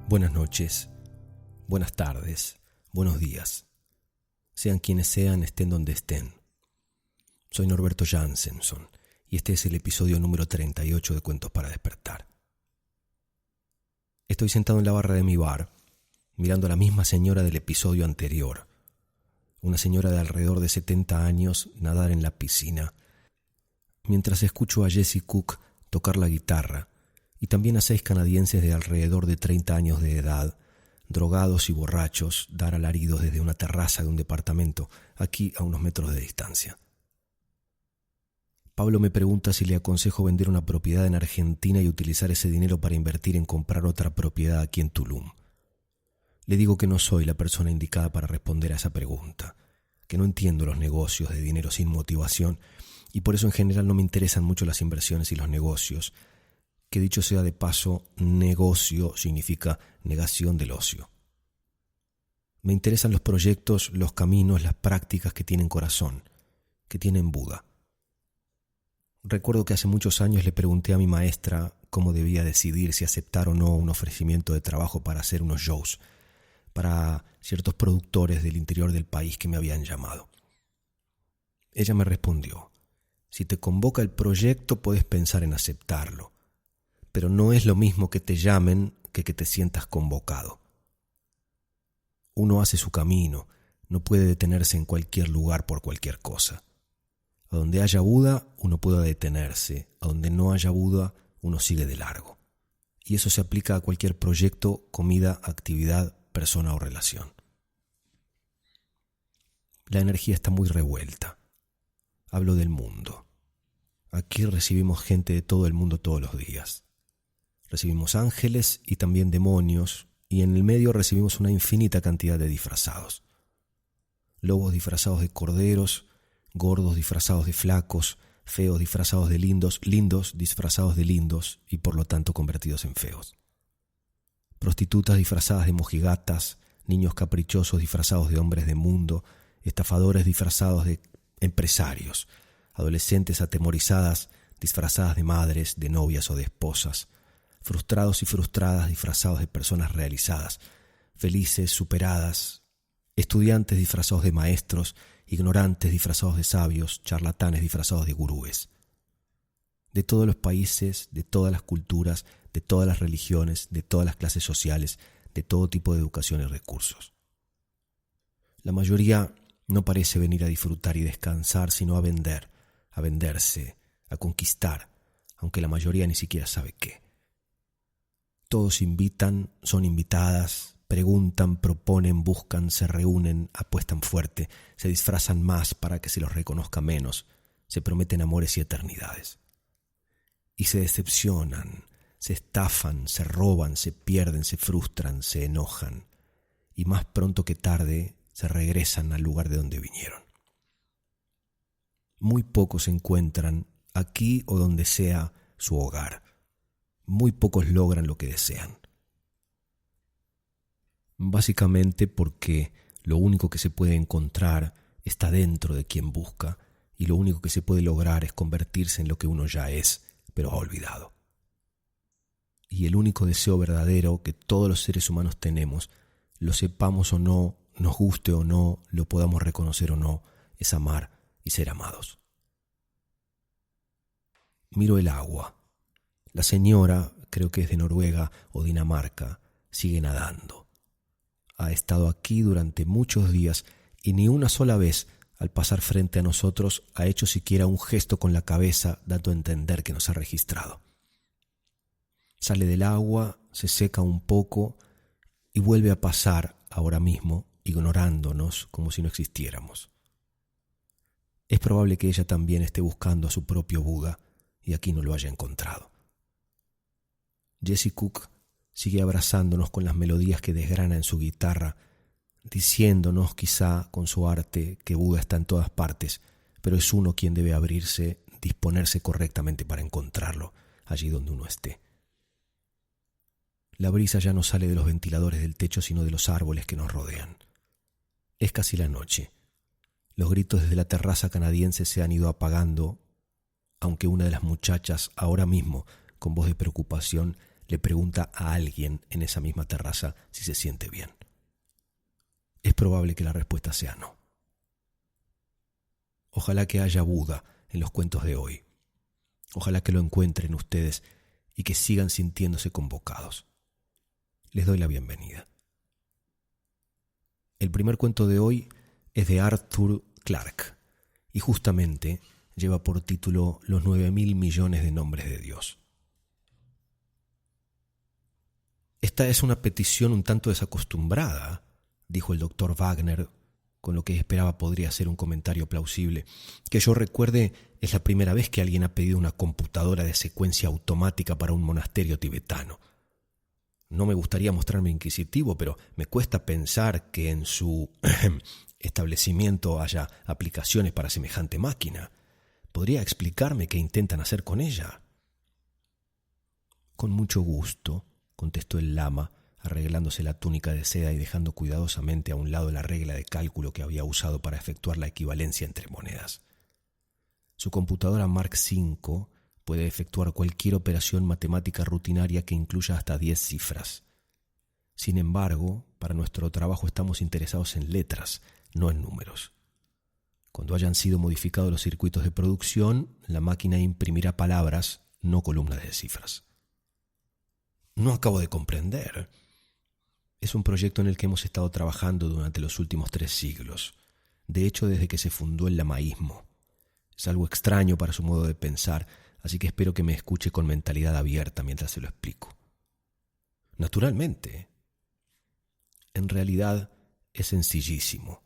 Buenas noches, buenas tardes, buenos días. Sean quienes sean, estén donde estén. Soy Norberto Jansenson y este es el episodio número 38 de Cuentos para Despertar. Estoy sentado en la barra de mi bar, mirando a la misma señora del episodio anterior. Una señora de alrededor de 70 años nadar en la piscina, mientras escucho a Jesse Cook tocar la guitarra, y también a 6 canadienses de alrededor de 30 años de edad, drogados y borrachos, dar alaridos desde una terraza de un departamento, aquí a unos metros de distancia. Pablo me pregunta si le aconsejo vender una propiedad en Argentina y utilizar ese dinero para invertir en comprar otra propiedad aquí en Tulum. Le digo que no soy la persona indicada para responder a esa pregunta, que no entiendo los negocios de dinero sin motivación y por eso en general no me interesan mucho las inversiones y los negocios, que dicho sea de paso, negocio significa negación del ocio. Me interesan los proyectos, los caminos, las prácticas que tienen corazón, que tienen Buda. Recuerdo que hace muchos años le pregunté a mi maestra cómo debía decidir si aceptar o no un ofrecimiento de trabajo para hacer unos shows para ciertos productores del interior del país que me habían llamado. Ella me respondió: si te convoca el proyecto puedes pensar en aceptarlo, pero no es lo mismo que te llamen que te sientas convocado. Uno hace su camino, no puede detenerse en cualquier lugar por cualquier cosa. A donde haya Buda, uno puede detenerse. A donde no haya Buda, uno sigue de largo. Y eso se aplica a cualquier proyecto, comida, actividad, persona o relación. La energía está muy revuelta. Hablo del mundo. Aquí recibimos gente de todo el mundo todos los días. Recibimos ángeles y también demonios, y en el medio recibimos una infinita cantidad de disfrazados. Lobos disfrazados de corderos, gordos disfrazados de flacos, feos disfrazados de lindos, lindos disfrazados de lindos y por lo tanto convertidos en feos. Prostitutas disfrazadas de mojigatas, niños caprichosos disfrazados de hombres de mundo, estafadores disfrazados de empresarios, adolescentes atemorizadas disfrazadas de madres, de novias o de esposas, frustrados y frustradas disfrazados de personas realizadas, felices, superadas, estudiantes disfrazados de maestros, ignorantes disfrazados de sabios, charlatanes disfrazados de gurúes. De todos los países, de todas las culturas, de todas las religiones, de todas las clases sociales, de todo tipo de educación y recursos. La mayoría no parece venir a disfrutar y descansar, sino a vender, a venderse, a conquistar, aunque la mayoría ni siquiera sabe qué. Todos invitan, son invitadas, preguntan, proponen, buscan, se reúnen, apuestan fuerte, se disfrazan más para que se los reconozca menos, se prometen amores y eternidades. Y se decepcionan, se estafan, se roban, se pierden, se frustran, se enojan, y más pronto que tarde se regresan al lugar de donde vinieron. Muy pocos encuentran, aquí o donde sea, su hogar. Muy pocos logran lo que desean. Básicamente porque lo único que se puede encontrar está dentro de quien busca y lo único que se puede lograr es convertirse en lo que uno ya es, pero ha olvidado. Y el único deseo verdadero que todos los seres humanos tenemos, lo sepamos o no, nos guste o no, lo podamos reconocer o no, es amar y ser amados. Miro el agua. La señora, creo que es de Noruega o Dinamarca, sigue nadando. Ha estado aquí durante muchos días y ni una sola vez, al pasar frente a nosotros, ha hecho siquiera un gesto con la cabeza, dando a entender que nos ha registrado. Sale del agua, se seca un poco y vuelve a pasar ahora mismo, ignorándonos como si no existiéramos. Es probable que ella también esté buscando a su propio Buda y aquí no lo haya encontrado. Jesse Cook sigue abrazándonos con las melodías que desgrana en su guitarra, diciéndonos quizá con su arte que Buda está en todas partes, pero es uno quien debe abrirse, disponerse correctamente para encontrarlo allí donde uno esté. La brisa ya no sale de los ventiladores del techo, sino de los árboles que nos rodean. Es casi la noche. Los gritos desde la terraza canadiense se han ido apagando, aunque una de las muchachas ahora mismo, con voz de preocupación, le pregunta a alguien en esa misma terraza si se siente bien. Es probable que la respuesta sea no. Ojalá que haya Buda en los cuentos de hoy. Ojalá que lo encuentren ustedes y que sigan sintiéndose convocados. Les doy la bienvenida. El primer cuento de hoy es de Arthur Clarke y justamente lleva por título Los 9.000 millones de nombres de Dios. Esta es una petición un tanto desacostumbrada, dijo el doctor Wagner, con lo que esperaba podría ser un comentario plausible. Que yo recuerde, es la primera vez que alguien ha pedido una computadora de secuencia automática para un monasterio tibetano. No me gustaría mostrarme inquisitivo, pero me cuesta pensar que en su establecimiento haya aplicaciones para semejante máquina. ¿Podría explicarme qué intentan hacer con ella? Con mucho gusto, contestó el lama, arreglándose la túnica de seda y dejando cuidadosamente a un lado la regla de cálculo que había usado para efectuar la equivalencia entre monedas. Su computadora Mark V puede efectuar cualquier operación matemática rutinaria que incluya hasta 10 cifras. Sin embargo, para nuestro trabajo estamos interesados en letras, no en números. Cuando hayan sido modificados los circuitos de producción, la máquina imprimirá palabras, no columnas de cifras. No acabo de comprender. Es un proyecto en el que hemos estado trabajando durante los últimos 3 siglos. De hecho, desde que se fundó el lamaísmo. Es algo extraño para su modo de pensar, así que espero que me escuche con mentalidad abierta mientras se lo explico. Naturalmente. En realidad es sencillísimo.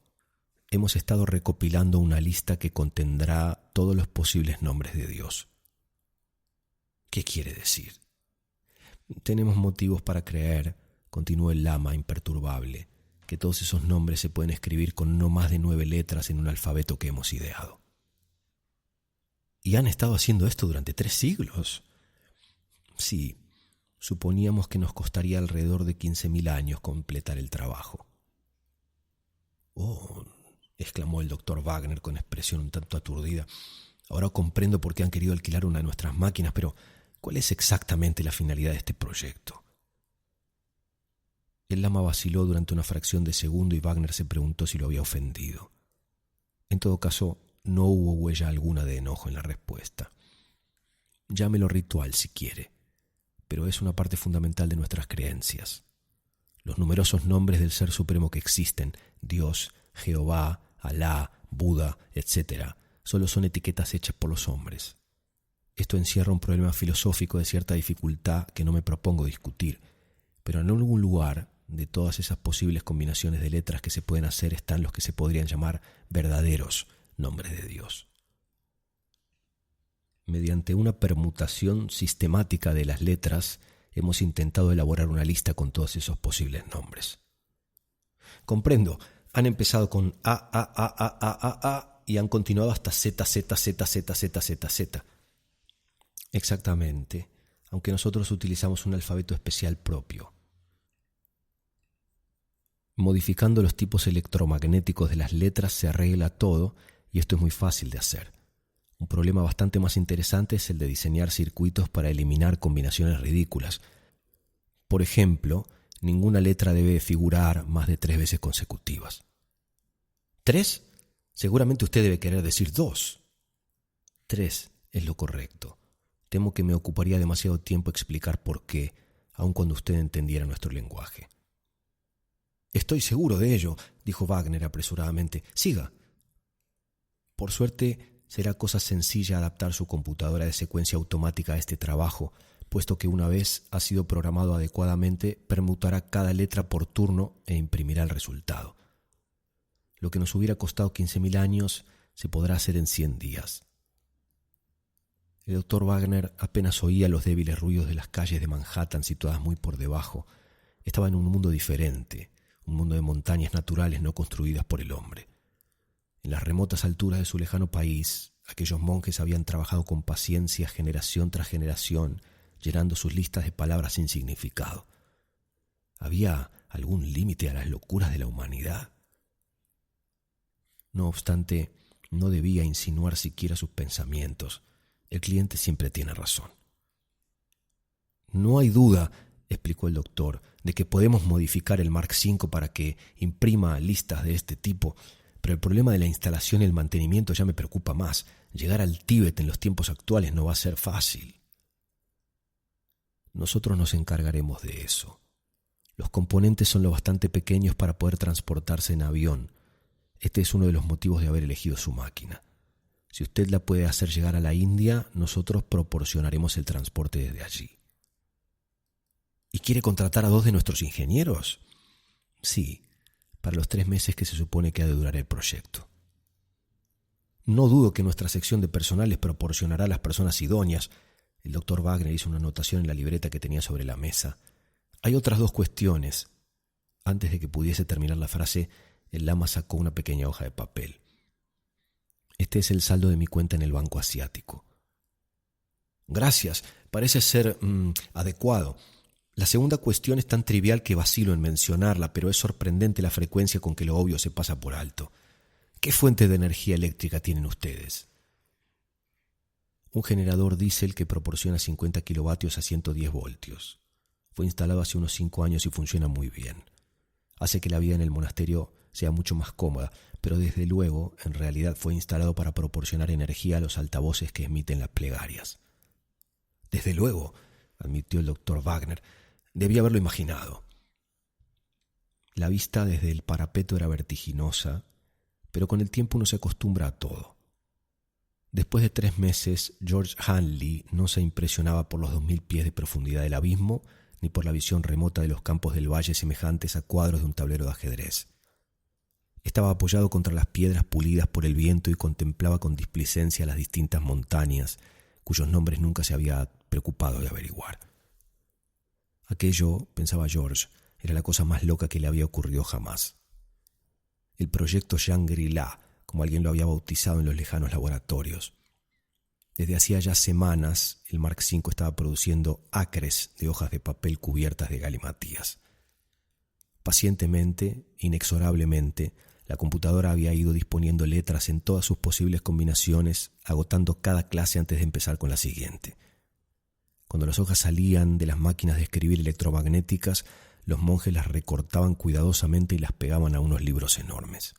Hemos estado recopilando una lista que contendrá todos los posibles nombres de Dios. ¿Qué quiere decir? Tenemos motivos para creer, continuó el lama imperturbable, que todos esos nombres se pueden escribir con no más de 9 letras en un alfabeto que hemos ideado. ¿Y han estado haciendo esto durante 3 siglos? Sí, suponíamos que nos costaría alrededor de 15.000 años completar el trabajo. Oh, exclamó el doctor Wagner con expresión un tanto aturdida. Ahora comprendo por qué han querido alquilar una de nuestras máquinas, pero ¿cuál es exactamente la finalidad de este proyecto? El lama vaciló durante una fracción de segundo y Wagner se preguntó si lo había ofendido. En todo caso, no hubo huella alguna de enojo en la respuesta. Llámelo ritual si quiere, pero es una parte fundamental de nuestras creencias. Los numerosos nombres del Ser Supremo que existen, Dios, Jehová, Alá, Buda, etc., solo son etiquetas hechas por los hombres. Esto encierra un problema filosófico de cierta dificultad que no me propongo discutir, pero en algún lugar de todas esas posibles combinaciones de letras que se pueden hacer están los que se podrían llamar verdaderos nombres de Dios. Mediante una permutación sistemática de las letras, hemos intentado elaborar una lista con todos esos posibles nombres. Comprendo, han empezado con A, y han continuado hasta Z. Exactamente, aunque nosotros utilizamos un alfabeto especial propio. Modificando los tipos electromagnéticos de las letras se arregla todo y esto es muy fácil de hacer. Un problema bastante más interesante es el de diseñar circuitos para eliminar combinaciones ridículas. Por ejemplo, ninguna letra debe figurar más de 3 veces consecutivas. ¿3? Seguramente usted debe querer decir 2. 3 es lo correcto. Temo que me ocuparía demasiado tiempo explicar por qué, aun cuando usted entendiera nuestro lenguaje. Estoy seguro de ello, dijo Wagner apresuradamente. Siga. Por suerte, será cosa sencilla adaptar su computadora de secuencia automática a este trabajo, puesto que una vez ha sido programado adecuadamente, permutará cada letra por turno e imprimirá el resultado. Lo que nos hubiera costado 15.000 años se podrá hacer en 100 días. El doctor Wagner apenas oía los débiles ruidos de las calles de Manhattan situadas muy por debajo. Estaba en un mundo diferente, un mundo de montañas naturales no construidas por el hombre. En las remotas alturas de su lejano país, aquellos monjes habían trabajado con paciencia generación tras generación, llenando sus listas de palabras sin significado. ¿Había algún límite a las locuras de la humanidad? No obstante, no debía insinuar siquiera sus pensamientos. El cliente siempre tiene razón. No hay duda, explicó el doctor, de que podemos modificar el Mark V para que imprima listas de este tipo, pero el problema de la instalación y el mantenimiento ya me preocupa más. Llegar al Tíbet en los tiempos actuales no va a ser fácil. Nosotros nos encargaremos de eso. Los componentes son lo bastante pequeños para poder transportarse en avión. Este es uno de los motivos de haber elegido su máquina. Si usted la puede hacer llegar a la India, nosotros proporcionaremos el transporte desde allí. ¿Y quiere contratar a 2 de nuestros ingenieros? Sí, para los 3 meses que se supone que ha de durar el proyecto. No dudo que nuestra sección de personal les proporcionará a las personas idóneas. El doctor Wagner hizo una anotación en la libreta que tenía sobre la mesa. Hay otras 2 cuestiones. Antes de que pudiese terminar la frase, el lama sacó una pequeña hoja de papel. Este es el saldo de mi cuenta en el banco asiático. Gracias, parece ser adecuado. La segunda cuestión es tan trivial que vacilo en mencionarla, pero es sorprendente la frecuencia con que lo obvio se pasa por alto. ¿Qué fuente de energía eléctrica tienen ustedes? Un generador diésel que proporciona 50 kilovatios a 110 voltios. Fue instalado hace unos 5 años y funciona muy bien. Hace que la vida en el monasterio sea mucho más cómoda, pero desde luego, en realidad fue instalado para proporcionar energía a los altavoces que emiten las plegarias. Desde luego, admitió el doctor Wagner, debía haberlo imaginado. La vista desde el parapeto era vertiginosa, pero con el tiempo uno se acostumbra a todo. Después de 3 meses, George Hanley no se impresionaba por los 2000 pies de profundidad del abismo, ni por la visión remota de los campos del valle semejantes a cuadros de un tablero de ajedrez. Estaba apoyado contra las piedras pulidas por el viento y contemplaba con displicencia las distintas montañas, cuyos nombres nunca se había preocupado de averiguar. Aquello, pensaba George, era la cosa más loca que le había ocurrido jamás. El proyecto Shangri-La, como alguien lo había bautizado en los lejanos laboratorios. Desde hacía ya semanas, el Mark V estaba produciendo acres de hojas de papel cubiertas de galimatías. Pacientemente, inexorablemente, la computadora había ido disponiendo letras en todas sus posibles combinaciones, agotando cada clase antes de empezar con la siguiente. Cuando las hojas salían de las máquinas de escribir electromagnéticas, los monjes las recortaban cuidadosamente y las pegaban a unos libros enormes.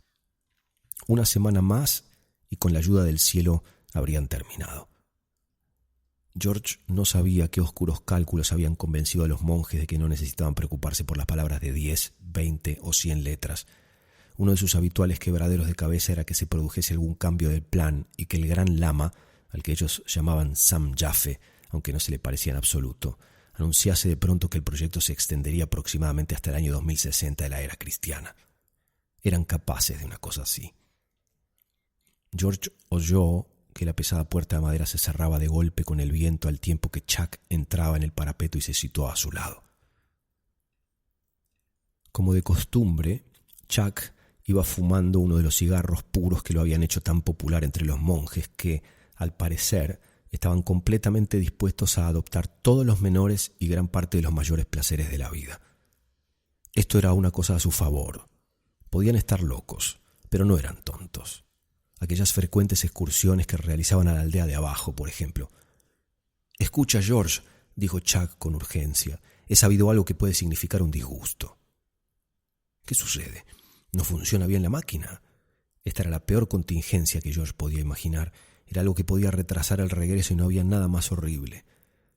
Una semana más y con la ayuda del cielo habrían terminado. George no sabía qué oscuros cálculos habían convencido a los monjes de que no necesitaban preocuparse por las palabras de 10, 20 o 100 letras. Uno de sus habituales quebraderos de cabeza era que se produjese algún cambio del plan y que el gran lama, al que ellos llamaban Sam Jaffe, aunque no se le parecía en absoluto, anunciase de pronto que el proyecto se extendería aproximadamente hasta el año 2060 de la era cristiana. Eran capaces de una cosa así. George oyó que la pesada puerta de madera se cerraba de golpe con el viento al tiempo que Chuck entraba en el parapeto y se situó a su lado. Como de costumbre, Chuck iba fumando uno de los cigarros puros que lo habían hecho tan popular entre los monjes que, al parecer, estaban completamente dispuestos a adoptar todos los menores y gran parte de los mayores placeres de la vida. Esto era una cosa a su favor. Podían estar locos, pero no eran tontos. Aquellas frecuentes excursiones que realizaban a la aldea de abajo, por ejemplo. «Escucha, George», dijo Chuck con urgencia, «he sabido algo que puede significar un disgusto». «¿Qué sucede? ¿No funciona bien la máquina?» Esta era la peor contingencia que George podía imaginar. Era algo que podía retrasar el regreso y no había nada más horrible.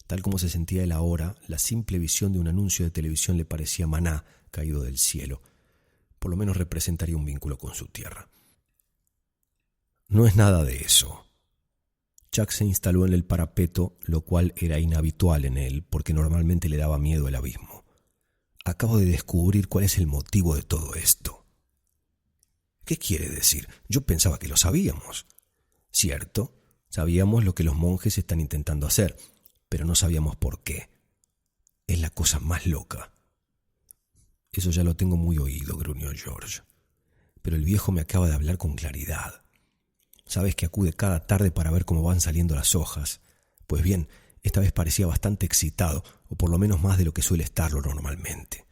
Tal como se sentía él ahora, la simple visión de un anuncio de televisión le parecía maná caído del cielo. Por lo menos representaría un vínculo con su tierra. No es nada de eso. Chuck se instaló en el parapeto, lo cual era inhabitual en él, porque normalmente le daba miedo el abismo. Acabo de descubrir cuál es el motivo de todo esto. ¿Qué quiere decir? Yo pensaba que lo sabíamos. Cierto, sabíamos lo que los monjes están intentando hacer, pero no sabíamos por qué. Es la cosa más loca. Eso ya lo tengo muy oído, gruñó George. Pero el viejo me acaba de hablar con claridad. Sabes que acude cada tarde para ver cómo van saliendo las hojas. Pues bien, esta vez parecía bastante excitado, o por lo menos más de lo que suele estarlo normalmente.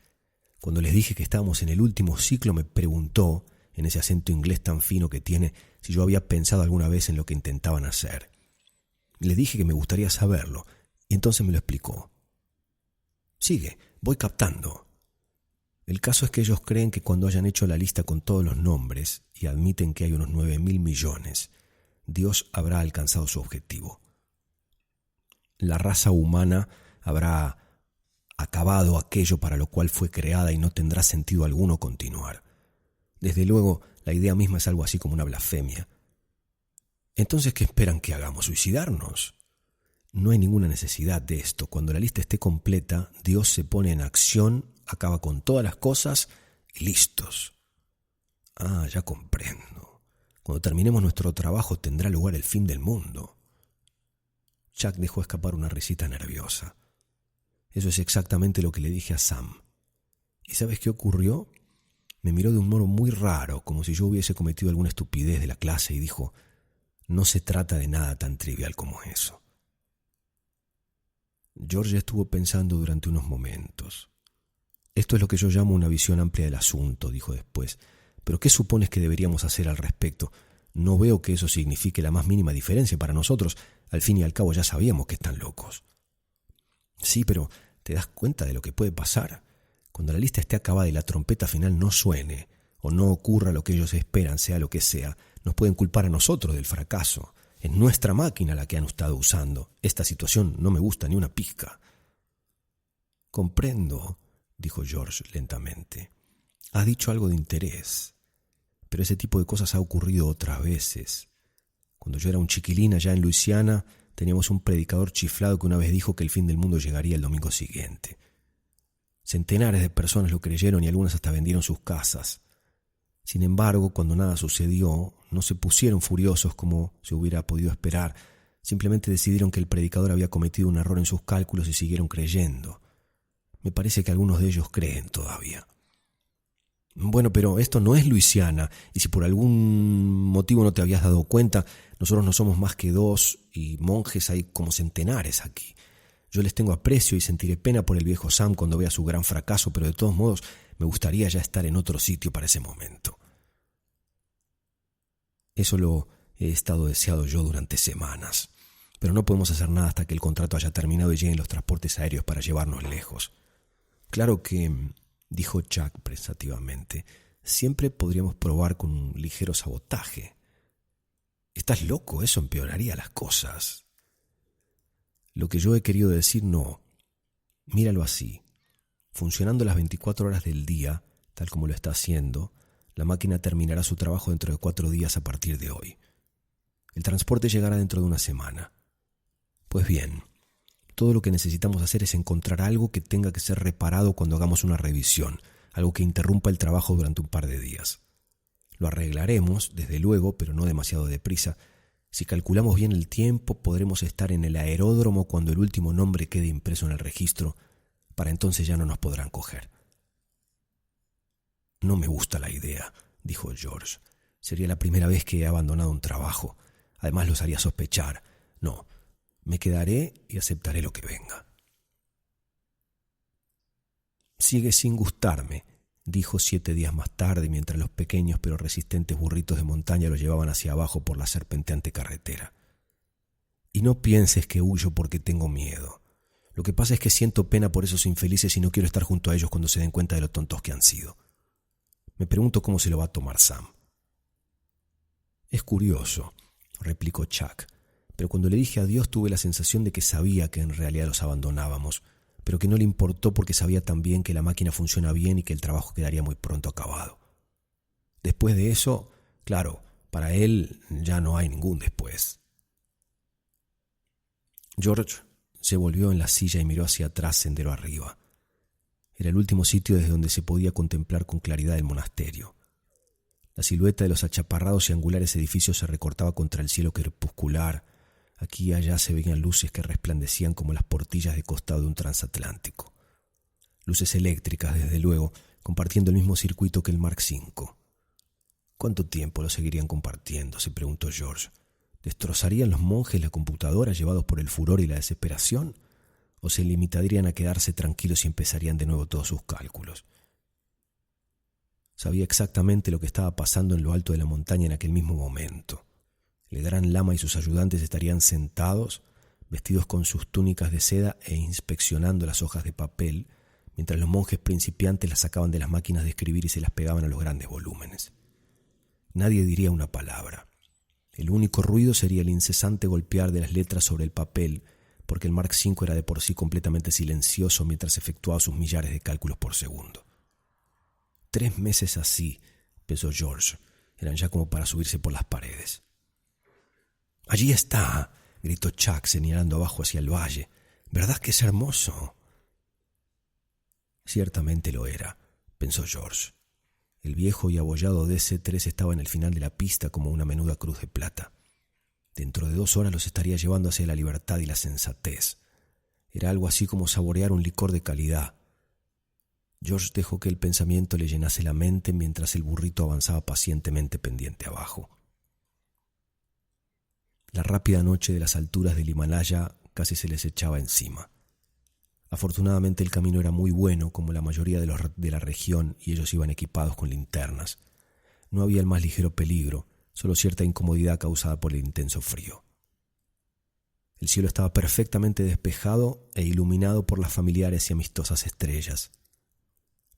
Cuando les dije que estábamos en el último ciclo, me preguntó, en ese acento inglés tan fino que tiene, si yo había pensado alguna vez en lo que intentaban hacer. Le dije que me gustaría saberlo, y entonces me lo explicó. Sigue, voy captando. El caso es que ellos creen que cuando hayan hecho la lista con todos los nombres y admiten que hay unos 9.000 millones, Dios habrá alcanzado su objetivo. La raza humana habrá acabado aquello para lo cual fue creada y no tendrá sentido alguno continuar. Desde luego, la idea misma es algo así como una blasfemia. Entonces, ¿qué esperan que hagamos? ¿Suicidarnos? No hay ninguna necesidad de esto. Cuando la lista esté completa, Dios se pone en acción, acaba con todas las cosas y listos. Ah, ya comprendo. Cuando terminemos nuestro trabajo tendrá lugar el fin del mundo. Chuck dejó escapar una risita nerviosa. Eso es exactamente lo que le dije a Sam. ¿Y sabes qué ocurrió? Me miró de un modo muy raro, como si yo hubiese cometido alguna estupidez de la clase, y dijo: no se trata de nada tan trivial como eso. George estuvo pensando durante unos momentos. Esto es lo que yo llamo una visión amplia del asunto, dijo después. ¿Pero qué supones que deberíamos hacer al respecto? No veo que eso signifique la más mínima diferencia para nosotros. Al fin y al cabo ya sabíamos que están locos. Sí, pero ¿te das cuenta de lo que puede pasar? Cuando la lista esté acabada y la trompeta final no suene, o no ocurra lo que ellos esperan, sea lo que sea, nos pueden culpar a nosotros del fracaso. Es nuestra máquina la que han estado usando. Esta situación no me gusta ni una pizca. Comprendo, dijo George lentamente. Has dicho algo de interés. Pero ese tipo de cosas ha ocurrido otras veces. Cuando yo era un chiquilín allá en Luisiana, teníamos un predicador chiflado que una vez dijo que el fin del mundo llegaría el domingo siguiente. Centenares de personas lo creyeron y algunas hasta vendieron sus casas. Sin embargo, cuando nada sucedió, no se pusieron furiosos como se hubiera podido esperar. Simplemente decidieron que el predicador había cometido un error en sus cálculos y siguieron creyendo. Me parece que algunos de ellos creen todavía. Bueno, pero esto no es Luisiana, y si por algún motivo no te habías dado cuenta, nosotros no somos más que 2 y monjes hay como centenares aquí. Yo les tengo aprecio y sentiré pena por el viejo Sam cuando vea su gran fracaso, pero de todos modos me gustaría ya estar en otro sitio para ese momento. Eso lo he estado deseando yo durante semanas, pero no podemos hacer nada hasta que el contrato haya terminado y lleguen los transportes aéreos para llevarnos lejos. Claro que, dijo Chuck pensativamente, siempre podríamos probar con un ligero sabotaje. Estás loco, eso empeoraría las cosas. Lo que yo he querido decir no. Míralo así. Funcionando las 24 horas del día, tal como lo está haciendo, la máquina terminará su trabajo dentro de 4 días a partir de hoy. El transporte llegará dentro de una semana. Pues bien, todo lo que necesitamos hacer es encontrar algo que tenga que ser reparado cuando hagamos una revisión, algo que interrumpa el trabajo durante un par de días. Lo arreglaremos, desde luego, pero no demasiado deprisa. Si calculamos bien el tiempo, podremos estar en el aeródromo cuando el último nombre quede impreso en el registro. Para entonces ya no nos podrán coger. No me gusta la idea, dijo George. Sería la primera vez que he abandonado un trabajo. Además los haría sospechar. No, me quedaré y aceptaré lo que venga. Sigue sin gustarme, dijo 7 días más tarde, mientras los pequeños pero resistentes burritos de montaña lo llevaban hacia abajo por la serpenteante carretera. Y no pienses que huyo porque tengo miedo. Lo que pasa es que siento pena por esos infelices y no quiero estar junto a ellos cuando se den cuenta de lo tontos que han sido. Me pregunto cómo se lo va a tomar Sam. Es curioso, replicó Chuck, pero cuando le dije adiós tuve la sensación de que sabía que en realidad los abandonábamos, pero que no le importó porque sabía también que la máquina funciona bien y que el trabajo quedaría muy pronto acabado. Después de eso, claro, para él ya no hay ningún después. George se volvió en la silla y miró hacia atrás sendero arriba. Era el último sitio desde donde se podía contemplar con claridad el monasterio. La silueta de los achaparrados y angulares edificios se recortaba contra el cielo crepuscular. Aquí y allá se veían luces que resplandecían como las portillas de costado de un transatlántico. Luces eléctricas, desde luego, compartiendo el mismo circuito que el Mark V. ¿Cuánto tiempo lo seguirían compartiendo?, se preguntó George. ¿Destrozarían los monjes la computadora llevados por el furor y la desesperación? ¿O se limitarían a quedarse tranquilos y empezarían de nuevo todos sus cálculos? Sabía exactamente lo que estaba pasando en lo alto de la montaña en aquel mismo momento. El gran lama y sus ayudantes estarían sentados, vestidos con sus túnicas de seda e inspeccionando las hojas de papel, mientras los monjes principiantes las sacaban de las máquinas de escribir y se las pegaban a los grandes volúmenes. Nadie diría una palabra. El único ruido sería el incesante golpear de las letras sobre el papel, porque el Mark V era de por sí completamente silencioso mientras efectuaba sus millares de cálculos por segundo. 3 meses así, pensó George, eran ya como para subirse por las paredes. «Allí está», gritó Chuck señalando abajo hacia el valle. «¿Verdad que es hermoso?» Ciertamente lo era, pensó George. El viejo y abollado DC-3 estaba en el final de la pista como una menuda cruz de plata. Dentro de 2 horas los estaría llevando hacia la libertad y la sensatez. Era algo así como saborear un licor de calidad. George dejó que el pensamiento le llenase la mente mientras el burrito avanzaba pacientemente pendiente abajo. La rápida noche de las alturas del Himalaya casi se les echaba encima. Afortunadamente el camino era muy bueno, como la mayoría de la región, y ellos iban equipados con linternas. No había el más ligero peligro, solo cierta incomodidad causada por el intenso frío. El cielo estaba perfectamente despejado e iluminado por las familiares y amistosas estrellas.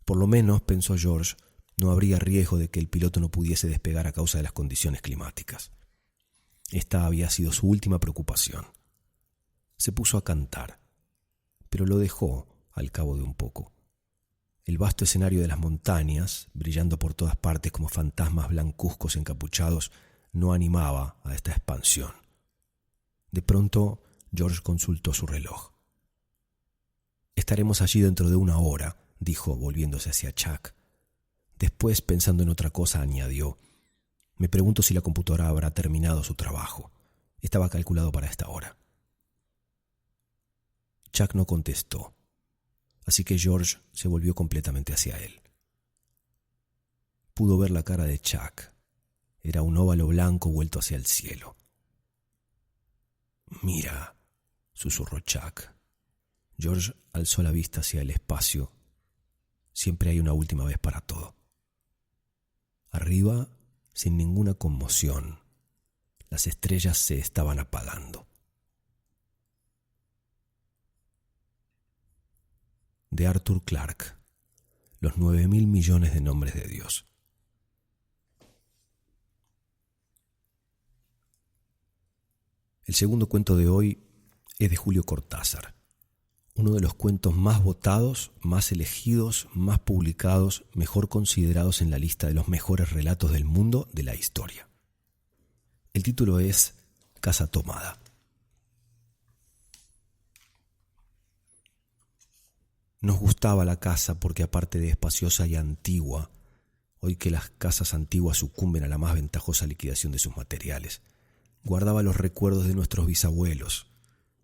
Por lo menos, pensó George, no habría riesgo de que el piloto no pudiese despegar a causa de las condiciones climáticas. Esta había sido su última preocupación. Se puso a cantar, pero lo dejó al cabo de un poco. El vasto escenario de las montañas, brillando por todas partes como fantasmas blancuzcos encapuchados, no animaba a esta expansión. De pronto, George consultó su reloj. «Estaremos allí dentro de 1 hora», dijo, volviéndose hacia Chuck. Después, pensando en otra cosa, añadió: «Me pregunto si la computadora habrá terminado su trabajo. Estaba calculado para esta hora». Chuck no contestó, así que George se volvió completamente hacia él. Pudo ver la cara de Chuck. Era un óvalo blanco vuelto hacia el cielo. «Mira», susurró Chuck. George alzó la vista hacia el espacio. Siempre hay una última vez para todo. Arriba, sin ninguna conmoción, las estrellas se estaban apagando. De Arthur Clarke, Los 9.000 millones de nombres de Dios. El segundo cuento de hoy es de Julio Cortázar, uno de los cuentos más votados, más elegidos, más publicados, mejor considerados en la lista de los mejores relatos del mundo de la historia. El título es Casa Tomada. Nos gustaba la casa porque, aparte de espaciosa y antigua, hoy que las casas antiguas sucumben a la más ventajosa liquidación de sus materiales, guardaba los recuerdos de nuestros bisabuelos,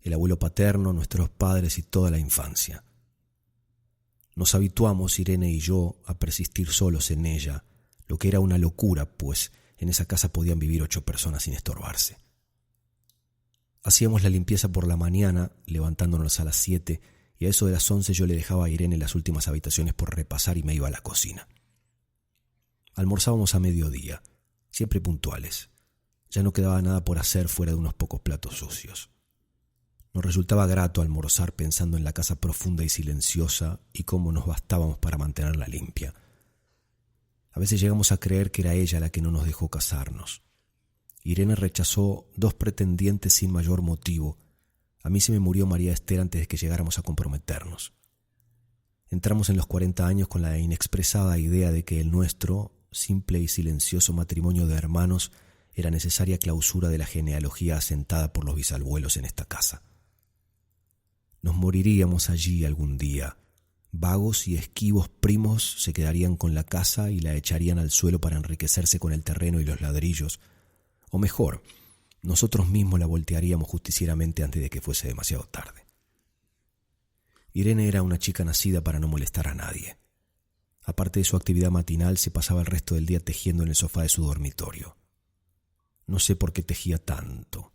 el abuelo paterno, nuestros padres y toda la infancia. Nos habituamos, Irene y yo, a persistir solos en ella, lo que era una locura, pues en esa casa podían vivir 8 personas sin estorbarse. Hacíamos la limpieza por la mañana, levantándonos a las 7, y a eso de las 11 yo le dejaba a Irene las últimas habitaciones por repasar y me iba a la cocina. Almorzábamos a mediodía, siempre puntuales. Ya no quedaba nada por hacer fuera de unos pocos platos sucios. Nos resultaba grato almorzar pensando en la casa profunda y silenciosa y cómo nos bastábamos para mantenerla limpia. A veces llegamos a creer que era ella la que no nos dejó casarnos. Irene rechazó 2 pretendientes sin mayor motivo. A mí se me murió María Esther antes de que llegáramos a comprometernos. Entramos en los 40 años con la inexpresada idea de que el nuestro, simple y silencioso matrimonio de hermanos, era necesaria clausura de la genealogía asentada por los bisabuelos en esta casa. Nos moriríamos allí algún día. Vagos y esquivos primos se quedarían con la casa y la echarían al suelo para enriquecerse con el terreno y los ladrillos. O mejor, nosotros mismos la voltearíamos justicieramente antes de que fuese demasiado tarde. Irene era una chica nacida para no molestar a nadie. Aparte de su actividad matinal, se pasaba el resto del día tejiendo en el sofá de su dormitorio. No sé por qué tejía tanto.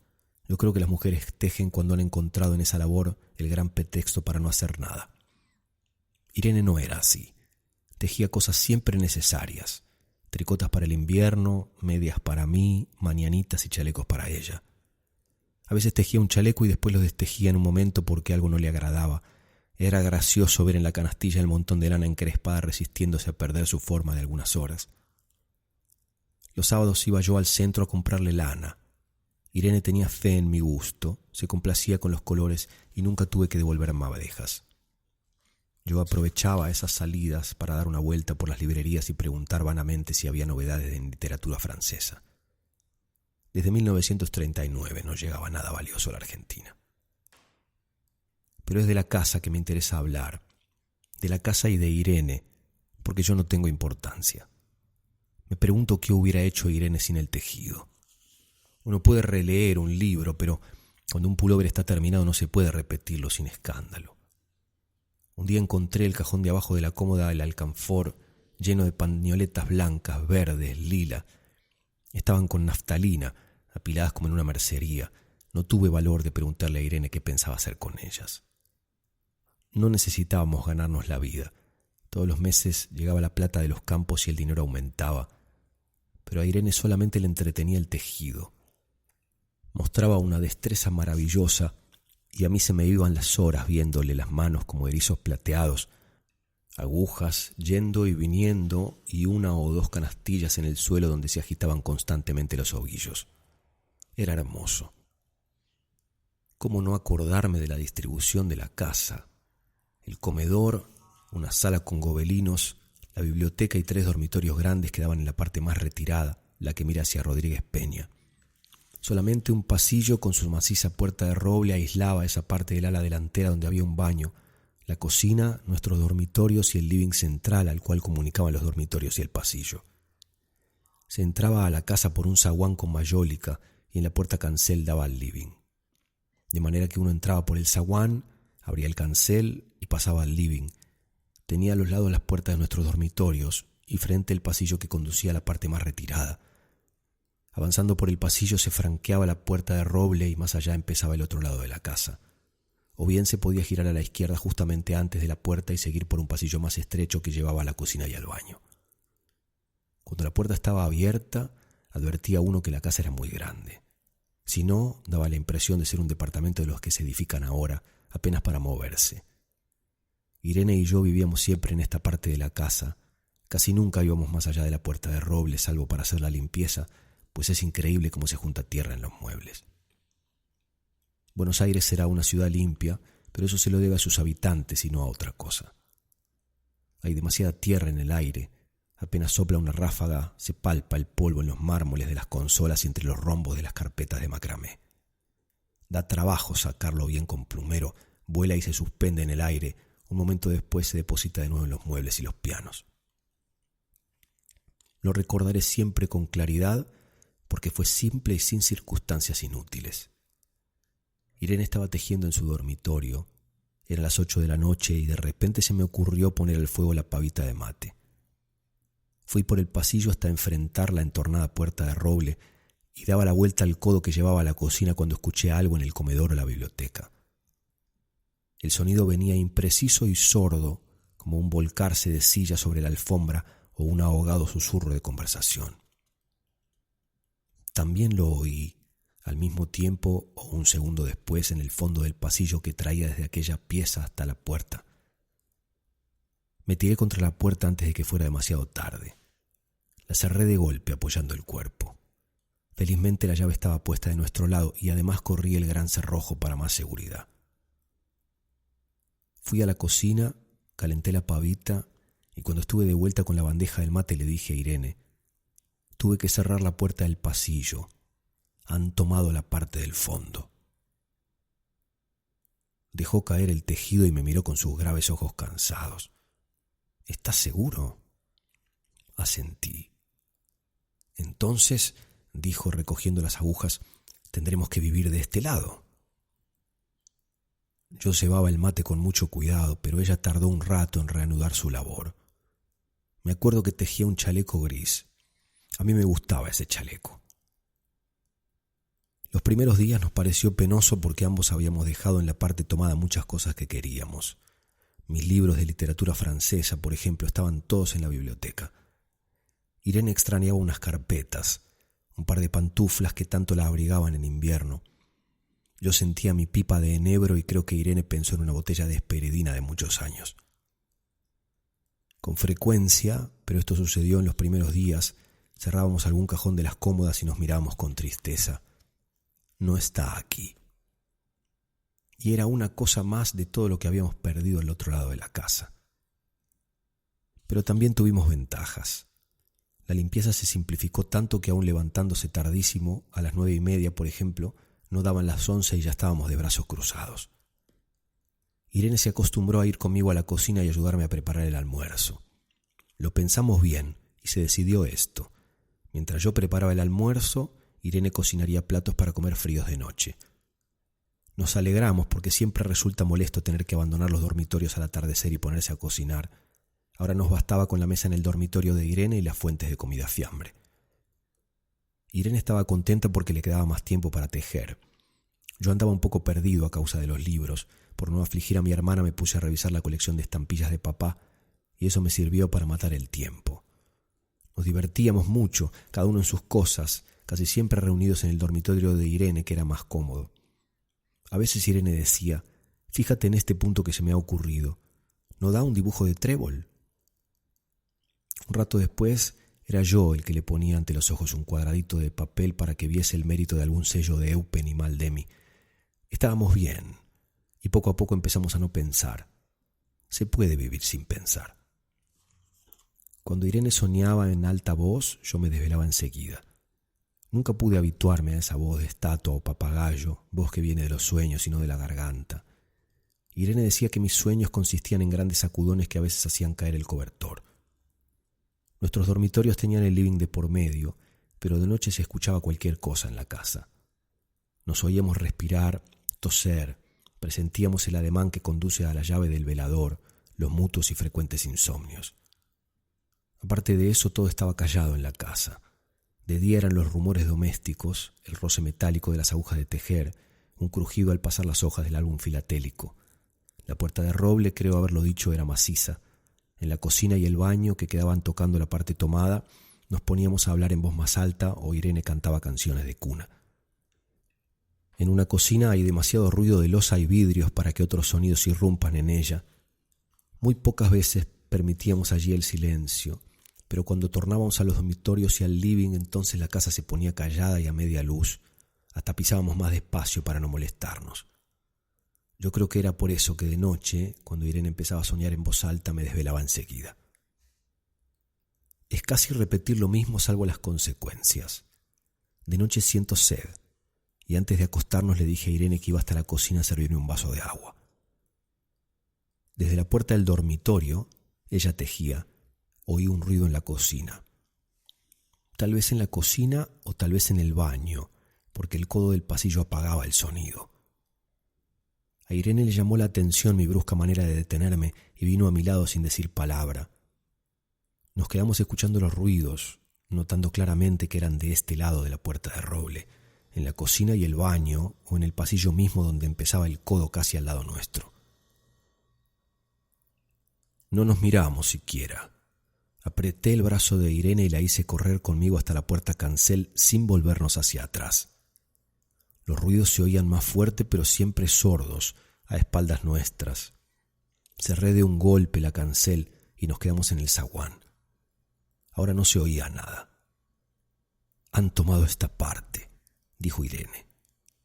Yo creo que las mujeres tejen cuando han encontrado en esa labor el gran pretexto para no hacer nada. Irene no era así. Tejía cosas siempre necesarias. Tricotas para el invierno, medias para mí, mañanitas y chalecos para ella. A veces tejía un chaleco y después lo destejía en un momento porque algo no le agradaba. Era gracioso ver en la canastilla el montón de lana encrespada resistiéndose a perder su forma de algunas horas. Los sábados iba yo al centro a comprarle lana. Irene tenía fe en mi gusto, se complacía con los colores y nunca tuve que devolver madejas. Yo aprovechaba esas salidas para dar una vuelta por las librerías y preguntar vanamente si había novedades en literatura francesa. Desde 1939 no llegaba nada valioso a la Argentina. Pero es de la casa que me interesa hablar, de la casa y de Irene, porque yo no tengo importancia. Me pregunto qué hubiera hecho Irene sin el tejido. Uno puede releer un libro, pero cuando un pullover está terminado no se puede repetirlo sin escándalo. Un día encontré el cajón de abajo de la cómoda del alcanfor lleno de pañoletas blancas, verdes, lila. Estaban con naftalina, apiladas como en una mercería. No tuve valor de preguntarle a Irene qué pensaba hacer con ellas. No necesitábamos ganarnos la vida. Todos los meses llegaba la plata de los campos y el dinero aumentaba. Pero a Irene solamente le entretenía el tejido. Mostraba una destreza maravillosa y a mí se me iban las horas viéndole las manos como erizos plateados, agujas yendo y viniendo y una o dos canastillas en el suelo donde se agitaban constantemente los ovillos. Era hermoso. ¿Cómo no acordarme de la distribución de la casa? El comedor, una sala con gobelinos, la biblioteca y 3 dormitorios grandes que daban en la parte más retirada, la que mira hacia Rodríguez Peña. Solamente un pasillo con su maciza puerta de roble aislaba esa parte del ala delantera donde había un baño, la cocina, nuestros dormitorios y el living central al cual comunicaban los dormitorios y el pasillo. Se entraba a la casa por un zaguán con mayólica y en la puerta cancel daba al living. De manera que uno entraba por el zaguán, abría el cancel y pasaba al living. Tenía a los lados las puertas de nuestros dormitorios y frente el pasillo que conducía a la parte más retirada. Avanzando por el pasillo se franqueaba la puerta de roble y más allá empezaba el otro lado de la casa. O bien se podía girar a la izquierda justamente antes de la puerta y seguir por un pasillo más estrecho que llevaba a la cocina y al baño. Cuando la puerta estaba abierta, advertía uno que la casa era muy grande. Si no, daba la impresión de ser un departamento de los que se edifican ahora, apenas para moverse. Irene y yo vivíamos siempre en esta parte de la casa. Casi nunca íbamos más allá de la puerta de roble, salvo para hacer la limpieza, pues es increíble cómo se junta tierra en los muebles. Buenos Aires será una ciudad limpia, pero eso se lo debe a sus habitantes y no a otra cosa. Hay demasiada tierra en el aire. Apenas sopla una ráfaga, se palpa el polvo en los mármoles de las consolas y entre los rombos de las carpetas de macramé. Da trabajo sacarlo bien con plumero, vuela y se suspende en el aire. Un momento después se deposita de nuevo en los muebles y los pianos. Lo recordaré siempre con claridad porque fue simple y sin circunstancias inútiles. Irene estaba tejiendo en su dormitorio. Eran las 8 de la noche y de repente se me ocurrió poner al fuego la pavita de mate. Fui por el pasillo hasta enfrentar la entornada puerta de roble y daba la vuelta al codo que llevaba a la cocina cuando escuché algo en el comedor o la biblioteca. El sonido venía impreciso y sordo, como un volcarse de silla sobre la alfombra o un ahogado susurro de conversación. También lo oí, al mismo tiempo o un segundo después, en el fondo del pasillo que traía desde aquella pieza hasta la puerta. Me tiré contra la puerta antes de que fuera demasiado tarde. La cerré de golpe apoyando el cuerpo. Felizmente la llave estaba puesta de nuestro lado y además corrí el gran cerrojo para más seguridad. Fui a la cocina, calenté la pavita y cuando estuve de vuelta con la bandeja del mate le dije a Irene: tuve que cerrar la puerta del pasillo. Han tomado la parte del fondo. Dejó caer el tejido y me miró con sus graves ojos cansados. ¿Estás seguro? Asentí. Entonces, dijo recogiendo las agujas, tendremos que vivir de este lado. Yo cebaba el mate con mucho cuidado, pero ella tardó un rato en reanudar su labor. Me acuerdo que tejía un chaleco gris. A mí me gustaba ese chaleco. Los primeros días nos pareció penoso porque ambos habíamos dejado en la parte tomada muchas cosas que queríamos. Mis libros de literatura francesa, por ejemplo, estaban todos en la biblioteca. Irene extrañaba unas carpetas, un par de pantuflas que tanto la abrigaban en invierno. Yo sentía mi pipa de enebro y creo que Irene pensó en una botella de esperidina de muchos años. Con frecuencia, pero esto sucedió en los primeros días, cerrábamos algún cajón de las cómodas y nos mirábamos con tristeza. No está aquí. Y era una cosa más de todo lo que habíamos perdido al otro lado de la casa. Pero también tuvimos ventajas. La limpieza se simplificó tanto que aún levantándose tardísimo, a las 9:30, por ejemplo, no daban las 11 y ya estábamos de brazos cruzados. Irene se acostumbró a ir conmigo a la cocina y ayudarme a preparar el almuerzo. Lo pensamos bien y se decidió esto. Mientras yo preparaba el almuerzo, Irene cocinaría platos para comer fríos de noche. Nos alegramos porque siempre resulta molesto tener que abandonar los dormitorios al atardecer y ponerse a cocinar. Ahora nos bastaba con la mesa en el dormitorio de Irene y las fuentes de comida fiambre. Irene estaba contenta porque le quedaba más tiempo para tejer. Yo andaba un poco perdido a causa de los libros. Por no afligir a mi hermana me puse a revisar la colección de estampillas de papá y eso me sirvió para matar el tiempo. Nos divertíamos mucho, cada uno en sus cosas, casi siempre reunidos en el dormitorio de Irene, que era más cómodo. A veces Irene decía: «Fíjate en este punto que se me ha ocurrido. ¿No da un dibujo de trébol?». Un rato después era yo el que le ponía ante los ojos un cuadradito de papel para que viese el mérito de algún sello de Eupen y Maldemi. Estábamos bien, y poco a poco empezamos a no pensar. Se puede vivir sin pensar. Cuando Irene soñaba en alta voz, yo me desvelaba enseguida. Nunca pude habituarme a esa voz de estatua o papagayo, voz que viene de los sueños y no de la garganta. Irene decía que mis sueños consistían en grandes sacudones que a veces hacían caer el cobertor. Nuestros dormitorios tenían el living de por medio, pero de noche se escuchaba cualquier cosa en la casa. Nos oíamos respirar, toser, presentíamos el ademán que conduce a la llave del velador, los mutuos y frecuentes insomnios. Aparte de eso, todo estaba callado en la casa. De día eran los rumores domésticos, el roce metálico de las agujas de tejer, un crujido al pasar las hojas del álbum filatélico. La puerta de roble, creo haberlo dicho, era maciza. En la cocina y el baño, que quedaban tocando la parte tomada, nos poníamos a hablar en voz más alta o Irene cantaba canciones de cuna. En una cocina hay demasiado ruido de loza y vidrios para que otros sonidos irrumpan en ella. Muy pocas veces permitíamos allí el silencio, pero cuando tornábamos a los dormitorios y al living, entonces la casa se ponía callada y a media luz. Hasta pisábamos más despacio para no molestarnos. Yo creo que era por eso que de noche, cuando Irene empezaba a soñar en voz alta, me desvelaba enseguida. Es casi repetir lo mismo salvo las consecuencias. De noche siento sed, y antes de acostarnos le dije a Irene que iba hasta la cocina a servirme un vaso de agua. Desde la puerta del dormitorio, ella tejía, oí un ruido en la cocina. Tal vez en la cocina o tal vez en el baño, porque el codo del pasillo apagaba el sonido. A Irene le llamó la atención mi brusca manera de detenerme y vino a mi lado sin decir palabra. Nos quedamos escuchando los ruidos, notando claramente que eran de este lado de la puerta de roble, en la cocina y el baño o en el pasillo mismo donde empezaba el codo casi al lado nuestro. No nos miramos siquiera. Apreté el brazo de Irene y la hice correr conmigo hasta la puerta cancel sin volvernos hacia atrás. Los ruidos se oían más fuerte, pero siempre sordos, a espaldas nuestras. Cerré de un golpe la cancel y nos quedamos en el zaguán. Ahora no se oía nada. «Han tomado esta parte», dijo Irene.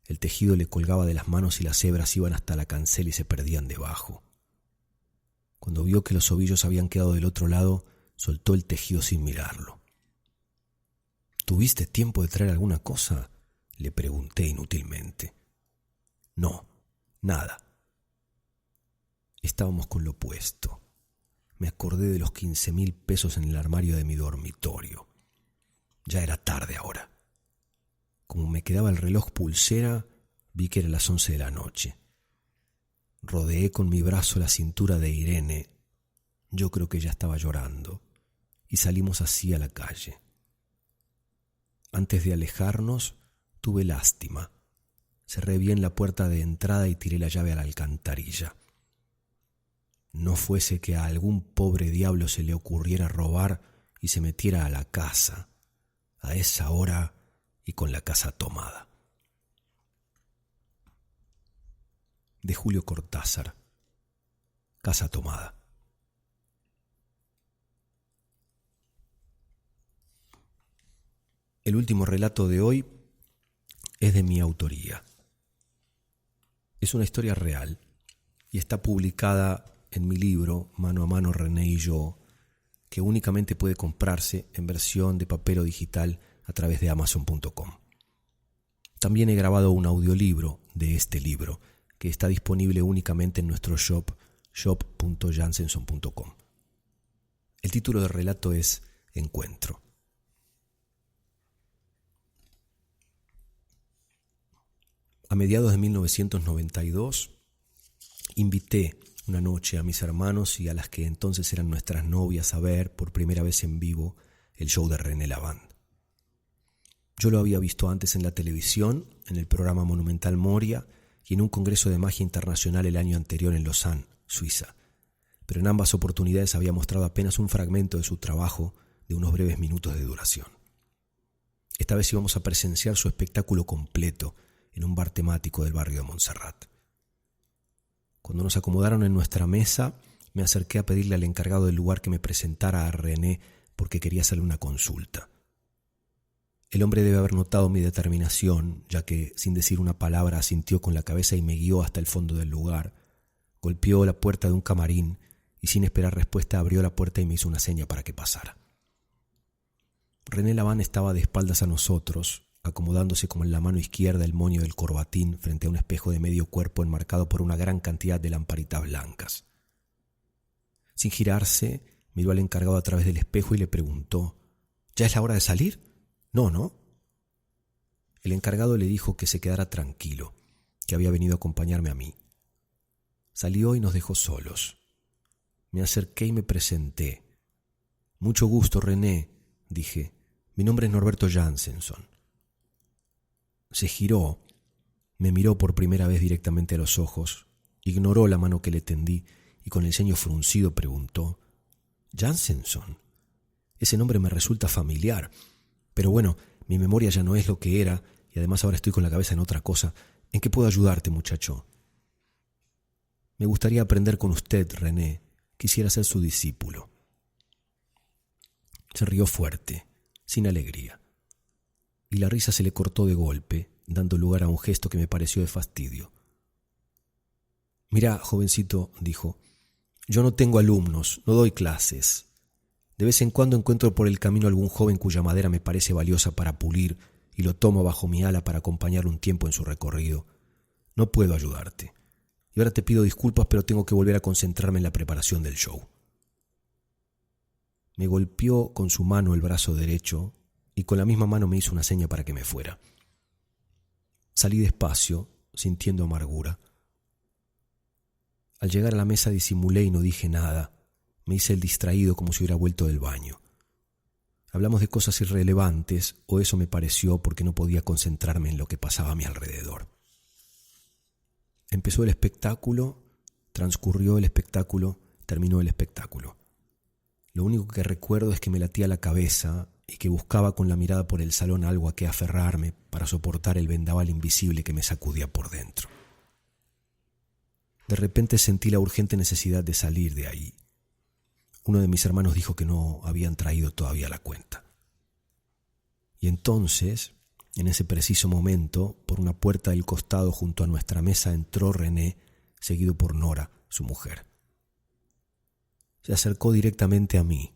El tejido le colgaba de las manos y las hebras iban hasta la cancel y se perdían debajo. Cuando vio que los ovillos habían quedado del otro lado, soltó el tejido sin mirarlo. «¿Tuviste tiempo de traer alguna cosa?», le pregunté inútilmente. «No, nada». Estábamos con lo puesto. Me acordé de los 15.000 pesos en el armario de mi dormitorio. Ya era tarde ahora. Como me quedaba el reloj pulsera, vi que eran las 11 de la noche. Rodeé con mi brazo la cintura de Irene. Yo creo que ella estaba llorando. Y salimos así a la calle. Antes de alejarnos, tuve lástima. Cerré bien la puerta de entrada y tiré la llave a la alcantarilla. No fuese que a algún pobre diablo se le ocurriera robar y se metiera a la casa, a esa hora y con la casa tomada. de Julio Cortázar. Casa tomada. El último relato de hoy es de mi autoría. Es una historia real y está publicada en mi libro Mano a Mano René y yo, que únicamente puede comprarse en versión de papel o digital a través de Amazon.com. También he grabado un audiolibro de este libro que está disponible únicamente en nuestro shop.jansenson.com. El título del relato es Encuentro. A mediados de 1992, invité una noche a mis hermanos y a las que entonces eran nuestras novias a ver por primera vez en vivo el show de René Lavand. Yo lo había visto antes en la televisión, en el programa Monumental Moria y en un congreso de magia internacional el año anterior en Lausanne, Suiza. Pero en ambas oportunidades había mostrado apenas un fragmento de su trabajo de unos breves minutos de duración. Esta vez íbamos a presenciar su espectáculo completo en un bar temático del barrio de Montserrat. Cuando nos acomodaron en nuestra mesa, me acerqué a pedirle al encargado del lugar que me presentara a René porque quería hacerle una consulta. El hombre debe haber notado mi determinación, ya que, sin decir una palabra, asintió con la cabeza y me guió hasta el fondo del lugar. Golpeó la puerta de un camarín y, sin esperar respuesta, abrió la puerta y me hizo una seña para que pasara. René Lavand estaba de espaldas a nosotros, acomodándose como en la mano izquierda el moño del corbatín frente a un espejo de medio cuerpo enmarcado por una gran cantidad de lamparitas blancas. Sin girarse, miró al encargado a través del espejo y le preguntó: ¿Ya es la hora de salir? No. El encargado le dijo que se quedara tranquilo, que había venido a acompañarme a mí. Salió y nos dejó solos. Me acerqué y me presenté. Mucho gusto, René, dije. Mi nombre es Norberto Jansenson. Se giró, me miró por primera vez directamente a los ojos, ignoró la mano que le tendí y con el ceño fruncido preguntó: «Jansenson, ese nombre me resulta familiar, pero bueno, mi memoria ya no es lo que era y además ahora estoy con la cabeza en otra cosa. ¿En qué puedo ayudarte, muchacho?» «Me gustaría aprender con usted, René. Quisiera ser su discípulo». Se rió fuerte, sin alegría. Y la risa se le cortó de golpe, dando lugar a un gesto que me pareció de fastidio. «Mirá, jovencito», dijo, «yo no tengo alumnos, no doy clases. De vez en cuando encuentro por el camino algún joven cuya madera me parece valiosa para pulir y lo tomo bajo mi ala para acompañar un tiempo en su recorrido. No puedo ayudarte. Y ahora te pido disculpas, pero tengo que volver a concentrarme en la preparación del show». Me golpeó con su mano el brazo derecho y con la misma mano me hizo una seña para que me fuera. Salí despacio, sintiendo amargura. Al llegar a la mesa disimulé y no dije nada. Me hice el distraído como si hubiera vuelto del baño. Hablamos de cosas irrelevantes, o eso me pareció porque no podía concentrarme en lo que pasaba a mi alrededor. Empezó el espectáculo, transcurrió el espectáculo, terminó el espectáculo. Lo único que recuerdo es que me latía la cabeza y que buscaba con la mirada por el salón algo a que aferrarme para soportar el vendaval invisible que me sacudía por dentro. De repente sentí la urgente necesidad de salir de ahí. Uno de mis hermanos dijo que no habían traído todavía la cuenta. Y entonces, en ese preciso momento, por una puerta del costado junto a nuestra mesa entró René, seguido por Nora, su mujer. Se acercó directamente a mí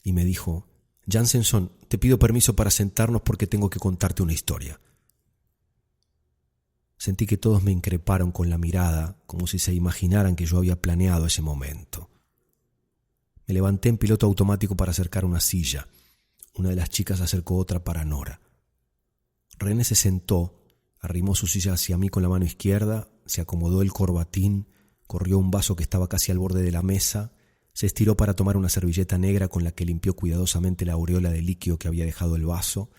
y me dijo: «Jansenson, te pido permiso para sentarnos porque tengo que contarte una historia». Sentí que todos me increparon con la mirada, como si se imaginaran que yo había planeado ese momento. Me levanté en piloto automático para acercar una silla. Una de las chicas acercó otra para Nora. René se sentó, arrimó su silla hacia mí con la mano izquierda, se acomodó el corbatín, corrió un vaso que estaba casi al borde de la mesa, se estiró para tomar una servilleta negra con la que limpió cuidadosamente la aureola de líquido que había dejado el vaso,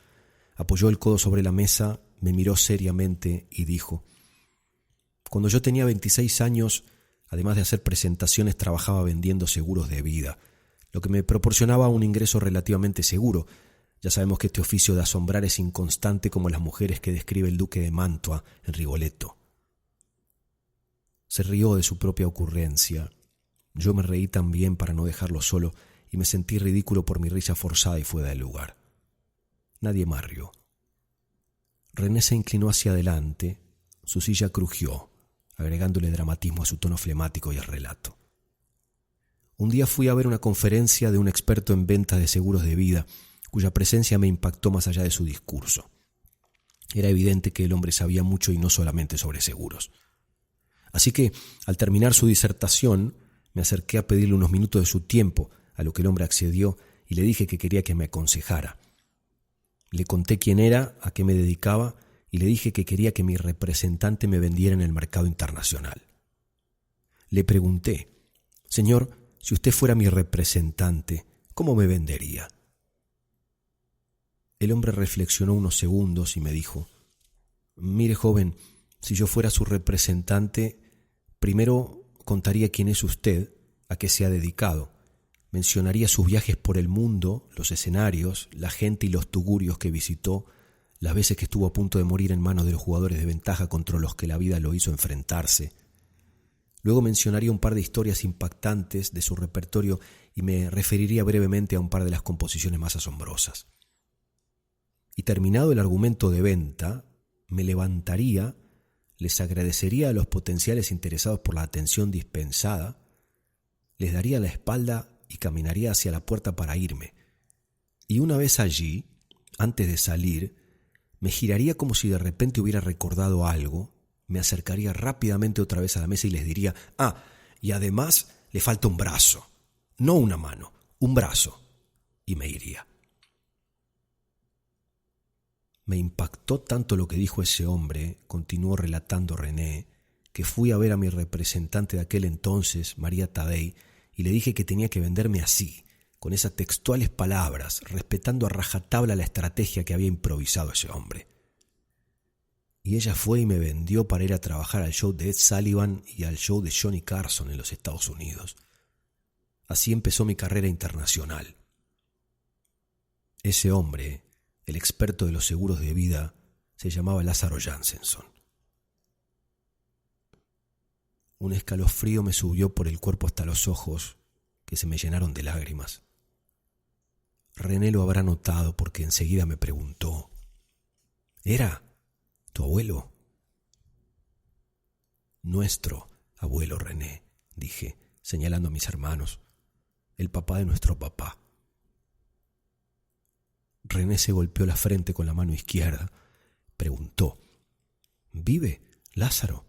apoyó el codo sobre la mesa, me miró seriamente y dijo: «Cuando yo tenía 26 años, además de hacer presentaciones, trabajaba vendiendo seguros de vida, lo que me proporcionaba un ingreso relativamente seguro. Ya sabemos que este oficio de asombrar es inconstante como las mujeres que describe el duque de Mantua en Rigoletto». Se rió de su propia ocurrencia. Yo me reí también para no dejarlo solo y me sentí ridículo por mi risa forzada y fuera del lugar. Nadie más rió. René se inclinó hacia adelante, su silla crujió, agregándole dramatismo a su tono flemático y al relato. Un día fui a ver una conferencia de un experto en ventas de seguros de vida, cuya presencia me impactó más allá de su discurso. Era evidente que el hombre sabía mucho y no solamente sobre seguros. Así que, al terminar su disertación, me acerqué a pedirle unos minutos de su tiempo, a lo que el hombre accedió y le dije que quería que me aconsejara. Le conté quién era, a qué me dedicaba y le dije que quería que mi representante me vendiera en el mercado internacional. Le pregunté: «Señor, si usted fuera mi representante, ¿cómo me vendería?». El hombre reflexionó unos segundos y me dijo: «Mire, joven, si yo fuera su representante, primero contaría quién es usted, a qué se ha dedicado. Mencionaría sus viajes por el mundo, los escenarios, la gente y los tugurios que visitó, las veces que estuvo a punto de morir en manos de los jugadores de ventaja contra los que la vida lo hizo enfrentarse. Luego mencionaría un par de historias impactantes de su repertorio y me referiría brevemente a un par de las composiciones más asombrosas. Y terminado el argumento de venta, me levantaría, les agradecería a los potenciales interesados por la atención dispensada, les daría la espalda y caminaría hacia la puerta para irme. Y una vez allí, antes de salir, me giraría como si de repente hubiera recordado algo, me acercaría rápidamente otra vez a la mesa y les diría: y además le falta un brazo, no una mano, un brazo, y me iría». Me impactó tanto lo que dijo ese hombre, continuó relatando René, que fui a ver a mi representante de aquel entonces, María Tadei, y le dije que tenía que venderme así, con esas textuales palabras, respetando a rajatabla la estrategia que había improvisado ese hombre. Y ella fue y me vendió para ir a trabajar al show de Ed Sullivan y al show de Johnny Carson en los Estados Unidos. Así empezó mi carrera internacional. Ese hombre, el experto de los seguros de vida, se llamaba Lázaro Jansenson. Un escalofrío me subió por el cuerpo hasta los ojos, que se me llenaron de lágrimas. René lo habrá notado porque enseguida me preguntó: «¿Era tu abuelo?». «Nuestro abuelo, René», dije, señalando a mis hermanos, «el papá de nuestro papá». René se golpeó la frente con la mano izquierda. Preguntó: «¿Vive, Lázaro?».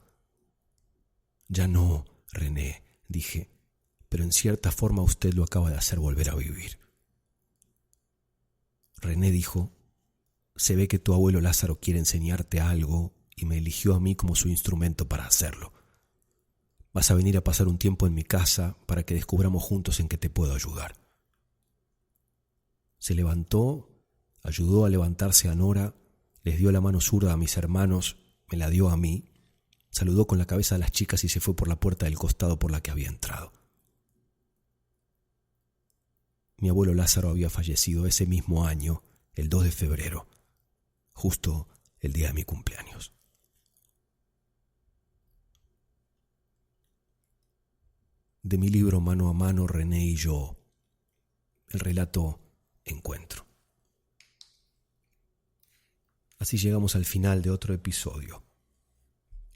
«Ya no, René», dije, «pero en cierta forma usted lo acaba de hacer volver a vivir». René dijo: «Se ve que tu abuelo Lázaro quiere enseñarte algo y me eligió a mí como su instrumento para hacerlo. Vas a venir a pasar un tiempo en mi casa para que descubramos juntos en qué te puedo ayudar». Se levantó, ayudó a levantarse a Nora, les dio la mano zurda a mis hermanos, me la dio a mí, saludó con la cabeza a las chicas y se fue por la puerta del costado por la que había entrado. Mi abuelo Lázaro había fallecido ese mismo año, el 2 de febrero, justo el día de mi cumpleaños. De mi libro Mano a Mano, René y yo, el relato Encuentro. Así llegamos al final de otro episodio.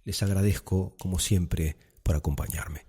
Les agradezco, como siempre, por acompañarme.